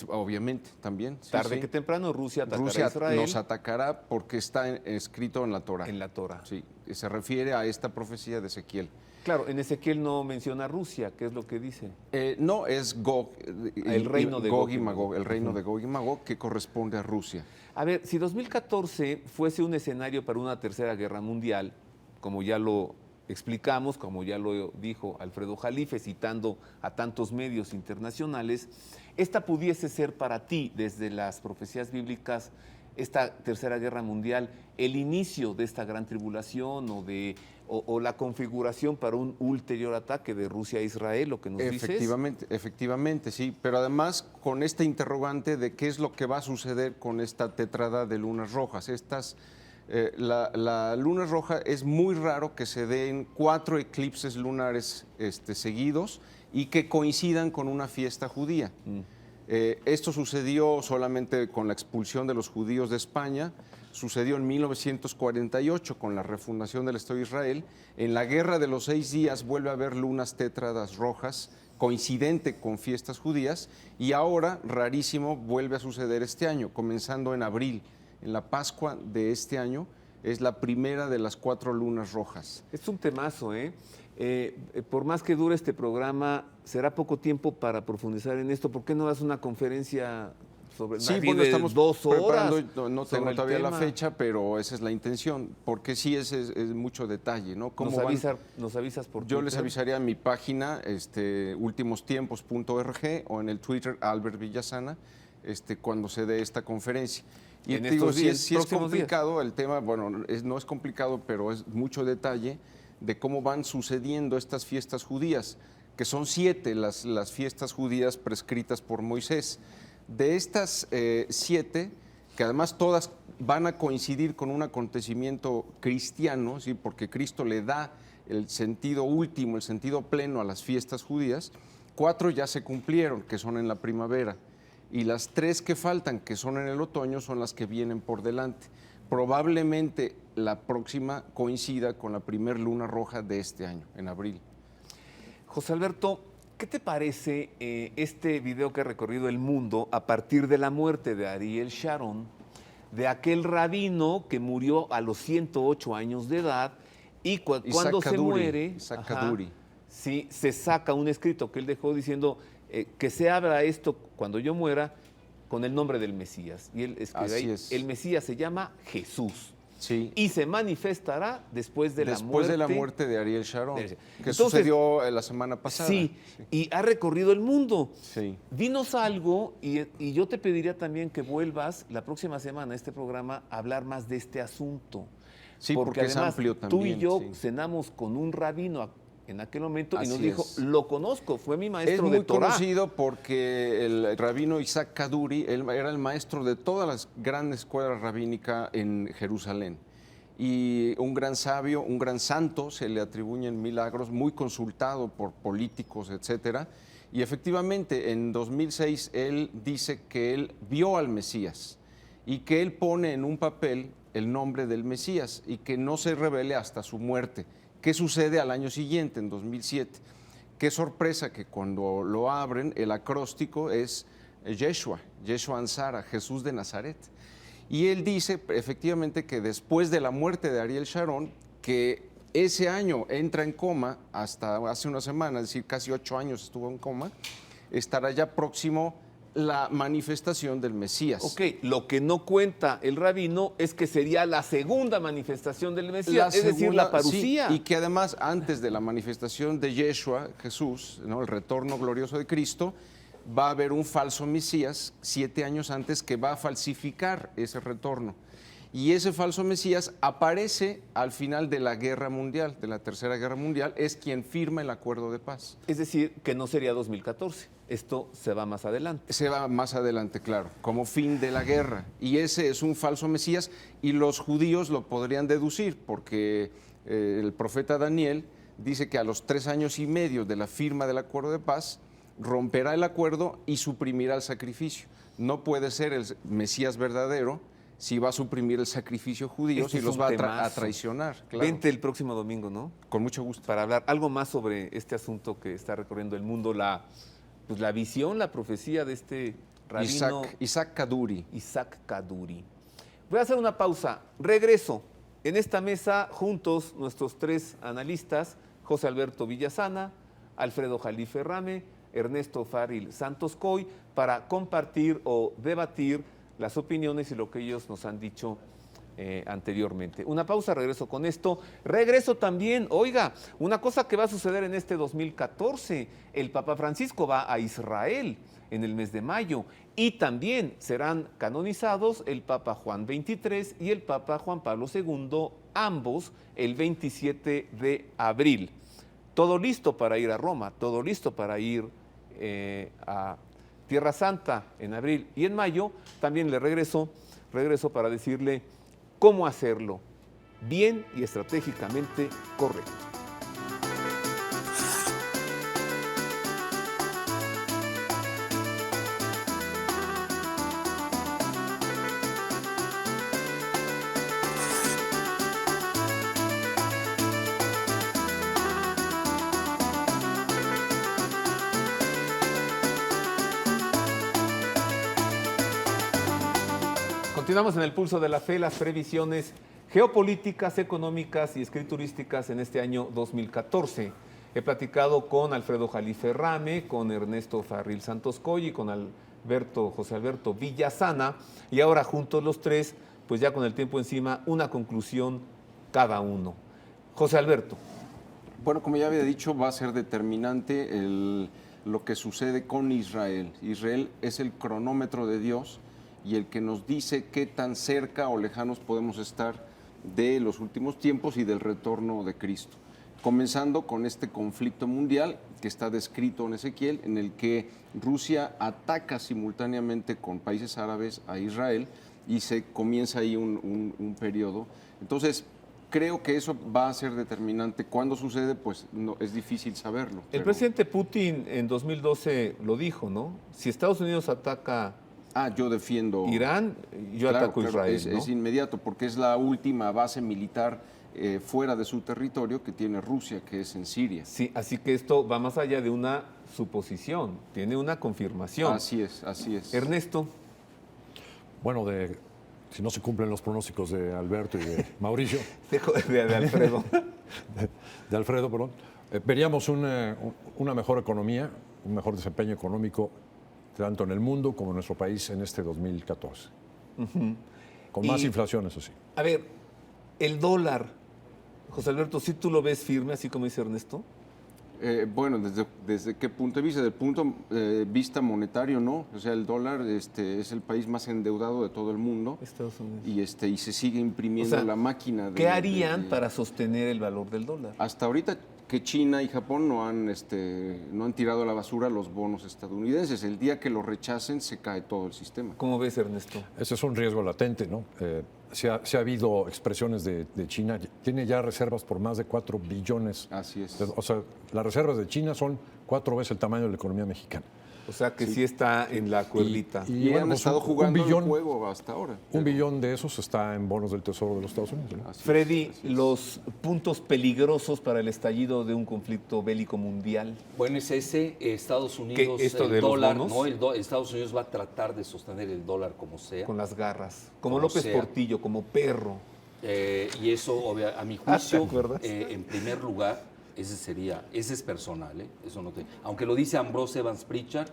Obviamente, también. Sí, Tarde sí. que temprano Rusia atacará Rusia a Israel. nos atacará porque está escrito en la Torah. En la Torah. Sí, se refiere a esta profecía de Ezequiel. Claro, en Ezequiel no menciona a Rusia, ¿qué es lo que dice? No, es Gog, El reino de Gog Gog y Magog, el reino de Gog y Magog que corresponde a Rusia. A ver, si 2014 fuese un escenario para una tercera guerra mundial, como ya lo explicamos, como ya lo dijo Alfredo Jalife, citando a tantos medios internacionales, esta pudiese ser para ti, desde las profecías bíblicas, esta tercera guerra mundial, el inicio de esta gran tribulación o la configuración para un ulterior ataque de Rusia a Israel, lo que nos dices. Efectivamente, sí, pero además con esta interrogante de qué es lo que va a suceder con esta tetrada de lunas rojas. La luna roja es muy raro que se den 4 eclipses lunares seguidos y que coincidan con una fiesta judía. Esto sucedió solamente con la expulsión de los judíos de España, sucedió en 1948 con la refundación del Estado de Israel. En la Guerra de los 6 días vuelve a haber lunas tétradas rojas, coincidente con fiestas judías, y ahora, rarísimo, vuelve a suceder este año, comenzando en abril. En la Pascua de este año es la primera de las 4 lunas rojas. Es un temazo, ¿eh? Por más que dure este programa, será poco tiempo para profundizar en esto. ¿Por qué no das una conferencia sobre bueno, estamos 2 horas? No tengo todavía la fecha, pero esa es la intención, porque sí es mucho detalle, ¿no? Nos avisas por Yo Twitter. les avisaría en mi página, ultimostiempos.org, o en el Twitter Albert Villasana, cuando se dé esta conferencia. Y En te digo, estos días, sí es próximos complicado el tema, bueno, no es complicado, pero es mucho detalle de cómo van sucediendo estas fiestas judías, que son 7 las fiestas judías prescritas por Moisés. De estas 7, que además todas van a coincidir con un acontecimiento cristiano, ¿sí? Porque Cristo le da el sentido último, el sentido pleno a las fiestas judías, 4 ya se cumplieron, que son en la primavera. Y las 3 que faltan, que son en el otoño, son las que vienen por delante. Probablemente la próxima coincida con la primer luna roja de este año, en abril. José Alberto, ¿qué te parece este video que ha recorrido el mundo a partir de la muerte de Ariel Sharon, de aquel rabino que murió a los 108 años de edad y cuando se muere, sí, se saca un escrito que él dejó diciendo que se abra esto cuando yo muera con el nombre del Mesías. Y él escribe ahí, el Mesías se llama Jesús. Sí. Y se manifestará después de la muerte de Ariel Sharon, que sucedió la semana pasada. Sí, y ha recorrido el mundo. Sí. Dinos algo y yo te pediría también que vuelvas la próxima semana a este programa a hablar más de este asunto. Sí, porque además, es amplio también. Tú y yo sí. cenamos con un rabino en aquel momento Así y nos dijo, es. lo conozco, fue mi maestro es de muy Torah. conocido porque el rabino Isaac Kaduri, él era el maestro de todas las grandes escuelas rabínicas en Jerusalén. Y un gran sabio, un gran santo, se le atribuyen milagros, muy consultado por políticos, etcétera. Y efectivamente, en 2006, él dice que él vio al Mesías y que él pone en un papel el nombre del Mesías y que no se revele hasta su muerte, ¿Qué sucede al año siguiente, en 2007? Qué sorpresa que cuando lo abren, el acróstico es Yeshua Ansara, Jesús de Nazaret. Y él dice efectivamente que después de la muerte de Ariel Sharon, que ese año entra en coma, hasta hace una semana, es decir, casi 8 años estuvo en coma, estará ya próximo la manifestación del Mesías. Ok, lo que no cuenta el rabino es que sería la segunda manifestación del Mesías, es decir, la parucía. Sí, y que además antes de la manifestación de Yeshua, Jesús, ¿no?, el retorno glorioso de Cristo, va a haber un falso Mesías 7 años antes que va a falsificar ese retorno. Y ese falso Mesías aparece al final de la Guerra Mundial, de la Tercera Guerra Mundial, es quien firma el acuerdo de paz. Es decir, que no sería 2014, esto se va más adelante. Se va más adelante, claro, como fin de la guerra. Y ese es un falso Mesías y los judíos lo podrían deducir porque el profeta Daniel dice que a los 3 años y medio de la firma del acuerdo de paz romperá el acuerdo y suprimirá el sacrificio. No puede ser el Mesías verdadero si va a suprimir el sacrificio judío, si los va a traicionar. Claro. Vente el próximo domingo, ¿no? Con mucho gusto. Para hablar algo más sobre este asunto que está recorriendo el mundo, la visión, la profecía de este rabino Isaac Kaduri. Isaac Kaduri. Voy a hacer una pausa. Regreso. En esta mesa, juntos, nuestros 3 analistas, José Alberto Villasana, Alfredo Jalife Rame, Ernesto Farril Santos Coy, para compartir o debatir las opiniones y lo que ellos nos han dicho anteriormente. Una pausa, regreso con esto. Regreso también, oiga, una cosa que va a suceder en este 2014. El Papa Francisco va a Israel en el mes de mayo y también serán canonizados el Papa Juan XXIII y el Papa Juan Pablo II, ambos el 27 de abril. Todo listo para ir a Roma, todo listo para ir a Tierra Santa en abril y en mayo. También le regreso para decirle cómo hacerlo bien y estratégicamente correcto. Continuamos en el pulso de la fe, las previsiones geopolíticas, económicas y escriturísticas en este año 2014. He platicado con Alfredo Jalife Rame, con Ernesto Farril Santos Coy y con José Alberto Villasana, y ahora juntos los 3, pues ya con el tiempo encima, una conclusión cada uno. José Alberto. Bueno, como ya había dicho, va a ser determinante lo que sucede con Israel. Israel es el cronómetro de Dios y el que nos dice qué tan cerca o lejanos podemos estar de los últimos tiempos y del retorno de Cristo. Comenzando con este conflicto mundial que está descrito en Ezequiel, en el que Rusia ataca simultáneamente con países árabes a Israel y se comienza ahí un periodo. Entonces, creo que eso va a ser determinante. ¿Cuándo sucede? Pues no, es difícil saberlo. El presidente Putin en 2012 lo dijo, ¿no? Si Estados Unidos ataca yo defiendo Irán, yo ataco Israel. Es inmediato, porque es la última base militar fuera de su territorio que tiene Rusia, que es en Siria. Sí, así que esto va más allá de una suposición, tiene una confirmación. Así es, así es. Ernesto. Bueno, si no se cumplen los pronósticos de Alberto y de Mauricio. de Alfredo. de Alfredo, perdón. Veríamos una mejor economía, un mejor desempeño económico, tanto en el mundo como en nuestro país en este 2014. Con más inflación, eso sí. A ver, el dólar, José Alberto, ¿sí tú lo ves firme, así como dice Ernesto? Bueno, ¿desde qué punto de vista? Desde el punto de vista monetario, no. O sea, el dólar es el país más endeudado de todo el mundo. Estados Unidos. Y se sigue imprimiendo la máquina. ¿Qué harían para sostener el valor del dólar? Hasta ahorita que China y Japón no han tirado a la basura los bonos estadounidenses. El día que lo rechacen se cae todo el sistema. ¿Cómo ves, Ernesto? Ese es un riesgo latente, ¿no? Se ha habido expresiones de China. Tiene ya reservas por más de 4 billones. Así es. O sea, las reservas de China son 4 veces el tamaño de la economía mexicana. O sea que sí está en la cuerdita. Y bueno, han pues, estado jugando billón, el juego hasta ahora. un billón de esos está en bonos del Tesoro de los Estados Unidos, ¿no? Freddy, los puntos peligrosos para el estallido de un conflicto bélico mundial. Bueno, es ese, Estados Unidos, esto el de los dólar, bonos? ¿no? Estados Unidos va a tratar de sostener el dólar como sea. Con las garras, como Como López sea. Portillo, como perro. Y eso, a mi ¿te juicio, acuerdas? en primer lugar, ese es personal, eso no aunque lo dice Ambrose Evans Pritchard,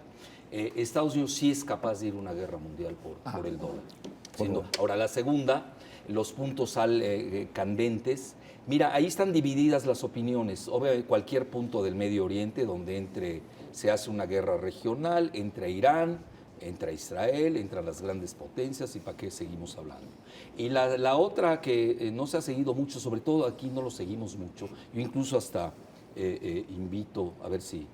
Estados Unidos sí es capaz de ir a una guerra mundial por el dólar. Ahora, la segunda, los puntos candentes. Mira, ahí están divididas las opiniones. Obviamente, cualquier punto del Medio Oriente donde se hace una guerra regional, entre Irán, entra Israel, entran las grandes potencias, y para qué seguimos hablando. Y la otra que no se ha seguido mucho, sobre todo aquí no lo seguimos mucho, yo incluso hasta invito a ver si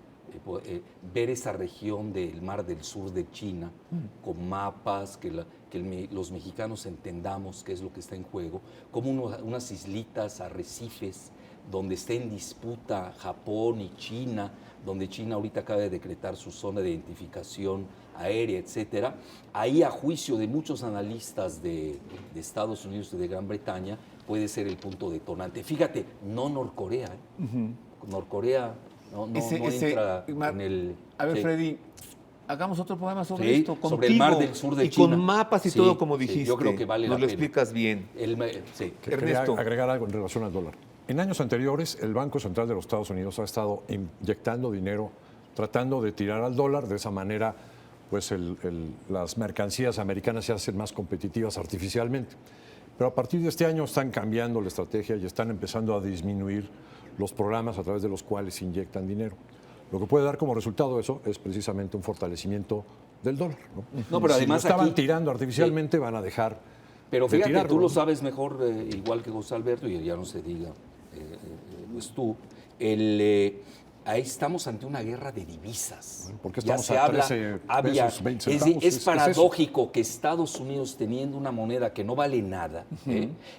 ver esa región del Mar del Sur de China con mapas, que los mexicanos entendamos qué es lo que está en juego, como unas islitas, arrecifes, donde está en disputa Japón y China, donde China ahorita acaba de decretar su zona de identificación aérea, etcétera. Ahí, a juicio de muchos analistas de Estados Unidos y de Gran Bretaña, puede ser el punto detonante. Fíjate, no Norcorea. Norcorea no entra en el... A ver, sí. Freddy, hagamos otro programa sobre Sí, esto, sobre el Mar del Sur de y China. con mapas y Sí, todo, como sí, dijiste. yo creo que vale Nos la lo pena. explicas bien. Sí. Que quería Ernesto. agregar algo en relación al dólar. En años anteriores, el Banco Central de los Estados Unidos ha estado inyectando dinero, tratando de tirar al dólar. De esa manera, pues las mercancías americanas se hacen más competitivas artificialmente. Pero a partir de este año están cambiando la estrategia y están empezando a disminuir los programas a través de los cuales inyectan dinero. Lo que puede dar como resultado eso es precisamente un fortalecimiento del dólar, ¿no? No, pero Si además lo estaban aquí- tirando artificialmente, van a dejar Pero de fíjate, tirarlo, tú lo ¿no? sabes mejor, igual que José Alberto, y ya no se diga, pues tú, ahí estamos ante una guerra de divisas. Bueno, ¿por qué Ya estamos se a habla, 13 había- pesos, 20 es, centavos? es Es paradójico que Estados Unidos, teniendo una moneda que no vale nada,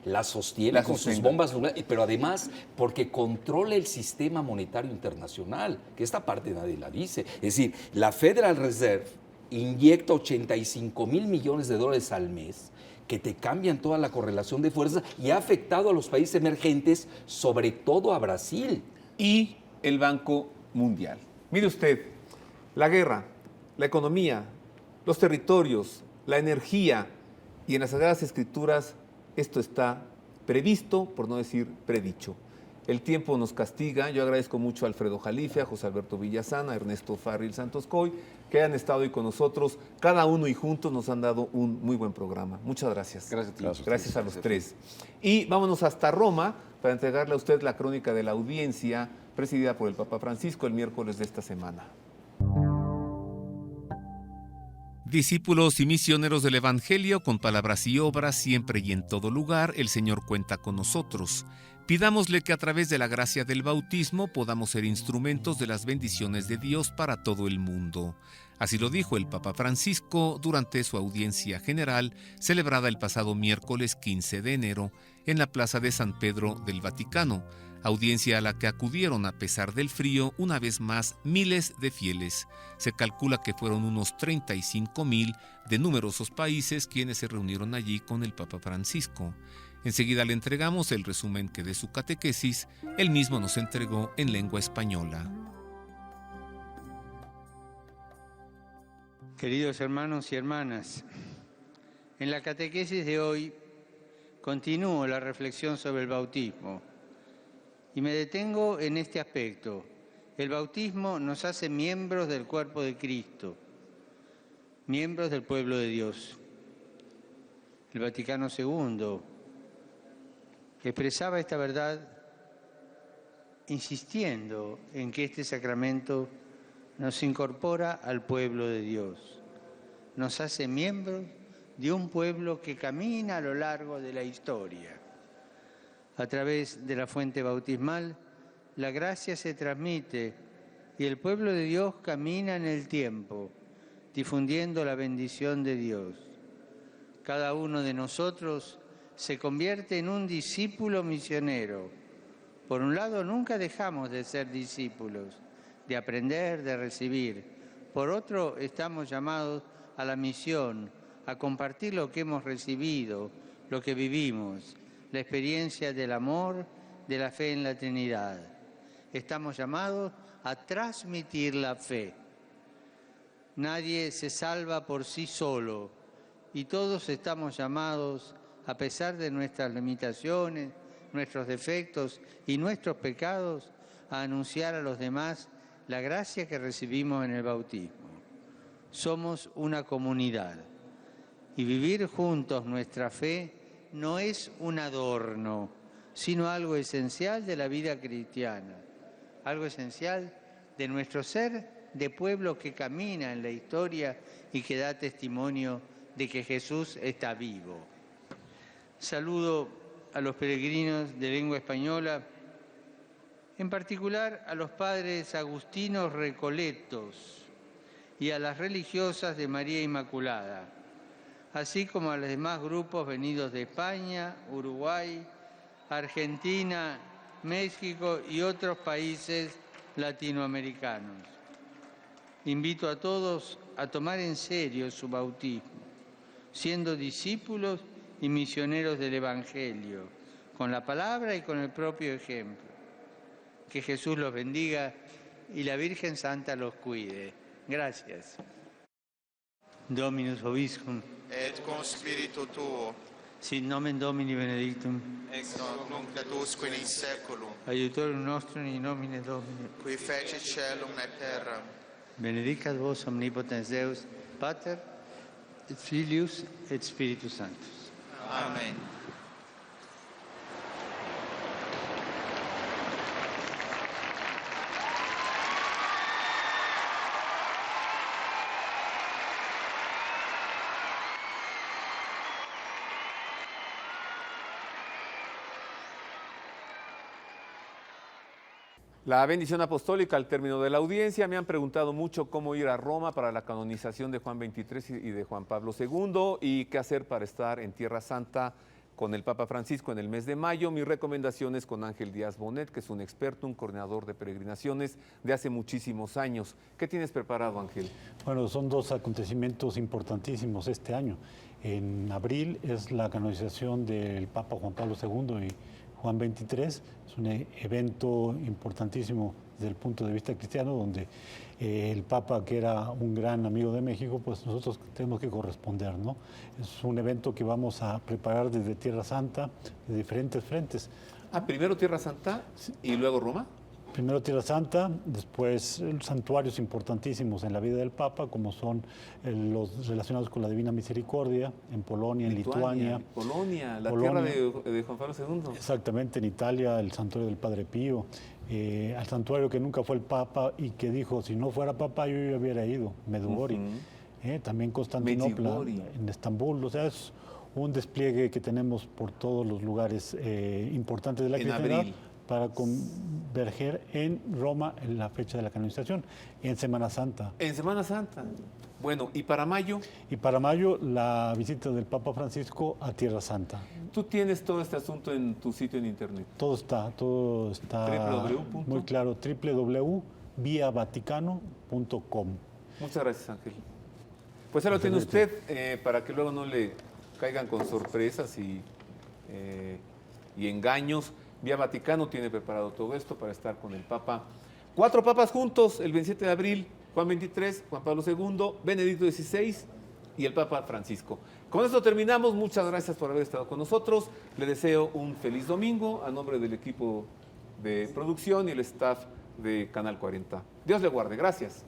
la sostiene La con sus sostenga. bombas nucleares, pero además porque controla el sistema monetario internacional, que esta parte nadie la dice. Es decir, la Federal Reserve inyecta 85,000 millones de dólares al mes, que te cambian toda la correlación de fuerzas, y ha afectado a los países emergentes, sobre todo a Brasil. Y el Banco Mundial. Mire usted, la guerra, la economía, los territorios, la energía, y en las Sagradas Escrituras esto está previsto, por no decir predicho. El tiempo nos castiga. Yo agradezco mucho a Alfredo Jalife, a José Alberto Villasana, a Ernesto Farril Santos Coy, que han estado hoy con nosotros. Cada uno y juntos nos han dado un muy buen programa. Muchas gracias. Gracias a ti. Gracias a los tres. Y vámonos hasta Roma para entregarle a usted la crónica de la audiencia presidida por el Papa Francisco el miércoles de esta semana. Discípulos y misioneros del Evangelio, con palabras y obras, siempre y en todo lugar, el Señor cuenta con nosotros. Pidámosle que a través de la gracia del bautismo podamos ser instrumentos de las bendiciones de Dios para todo el mundo. Así lo dijo el Papa Francisco durante su audiencia general, celebrada el pasado miércoles 15 de enero en la Plaza de San Pedro del Vaticano, audiencia a la que acudieron, a pesar del frío, una vez más miles de fieles. Se calcula que fueron unos 35,000 de numerosos países quienes se reunieron allí con el Papa Francisco. Enseguida le entregamos el resumen que de su catequesis él mismo nos entregó en lengua española. Queridos hermanos y hermanas, en la catequesis de hoy continúo la reflexión sobre el bautismo y me detengo en este aspecto. El bautismo nos hace miembros del cuerpo de Cristo, miembros del pueblo de Dios. El Vaticano II expresaba esta verdad insistiendo en que este sacramento nos incorpora al pueblo de Dios, nos hace miembros de un pueblo que camina a lo largo de la historia. A través de la fuente bautismal, la gracia se transmite y el pueblo de Dios camina en el tiempo, difundiendo la bendición de Dios. Cada uno de nosotros se convierte en un discípulo misionero. Por un lado, nunca dejamos de ser discípulos, de aprender, de recibir. Por otro, estamos llamados a la misión, a compartir lo que hemos recibido, lo que vivimos, la experiencia del amor, de la fe en la Trinidad. Estamos llamados a transmitir la fe. Nadie se salva por sí solo y todos estamos llamados, a pesar de nuestras limitaciones, nuestros defectos y nuestros pecados, a anunciar a los demás la gracia que recibimos en el bautismo. Somos una comunidad y vivir juntos nuestra fe no es un adorno, sino algo esencial de la vida cristiana, algo esencial de nuestro ser de pueblo que camina en la historia y que da testimonio de que Jesús está vivo. Saludo a los peregrinos de lengua española, en particular a los padres agustinos recoletos y a las religiosas de María Inmaculada, así como a los demás grupos venidos de España, Uruguay, Argentina, México y otros países latinoamericanos. Invito a todos a tomar en serio su bautismo, siendo discípulos y misioneros del Evangelio, con la palabra y con el propio ejemplo. Que Jesús los bendiga y la Virgen Santa los cuide. Gracias. Dominus vobiscum. Et con spiritu tuo. Sit nomen Domini benedictum. Ex hoc nunc et usque in saeculum. Aiutorium nostrum in nomine Domini. Qui fecit caelum et terram. Benedicat vos omnipotens Deus, Pater, et Filius, et Spiritus Sanctus. Amen. La bendición apostólica al término de la audiencia. Me han preguntado mucho cómo ir a Roma para la canonización de Juan XXIII y de Juan Pablo II y qué hacer para estar en Tierra Santa con el Papa Francisco en el mes de mayo. Mis recomendaciones con Ángel Díaz Bonet, que es un experto, un coordinador de peregrinaciones de hace muchísimos años. ¿Qué tienes preparado, Ángel? Bueno, son dos acontecimientos importantísimos este año. En abril es la canonización del Papa Juan Pablo II y Juan XXIII. Es un evento importantísimo desde el punto de vista cristiano, donde el Papa, que era un gran amigo de México, pues nosotros tenemos que corresponder, ¿no? Es un evento que vamos a preparar desde Tierra Santa, de diferentes frentes. Primero Tierra Santa y luego Roma. Primero Tierra Santa, después santuarios importantísimos en la vida del Papa, como son los relacionados con la Divina Misericordia, en Polonia, en Lituania. Polonia, la tierra de Juan Pablo II. Exactamente, en Italia, el santuario del Padre Pío, al santuario que nunca fue el Papa y que dijo, si no fuera Papa yo ya hubiera ido, Medjugorje. También Constantinopla, en Estambul, o sea, es un despliegue que tenemos por todos los lugares importantes de la cristiandad. Abril. Para converger en Roma en la fecha de la canonización, en Semana Santa. En Semana Santa. Bueno, ¿y para mayo? Y para mayo, la visita del Papa Francisco a Tierra Santa. Tú tienes todo este asunto en tu sitio en internet. Todo está muy claro, www.viavaticano.com. Muchas gracias, Ángel. Pues ahora lo tiene usted, para que luego no le caigan con sorpresas y engaños. Vía Vaticano tiene preparado todo esto para estar con el Papa. 4 papas juntos, el 27 de abril, Juan XXIII, Juan Pablo II, Benedicto XVI y el Papa Francisco. Con esto terminamos. Muchas gracias por haber estado con nosotros. Le deseo un feliz domingo a nombre del equipo de producción y el staff de Canal 40. Dios le guarde. Gracias.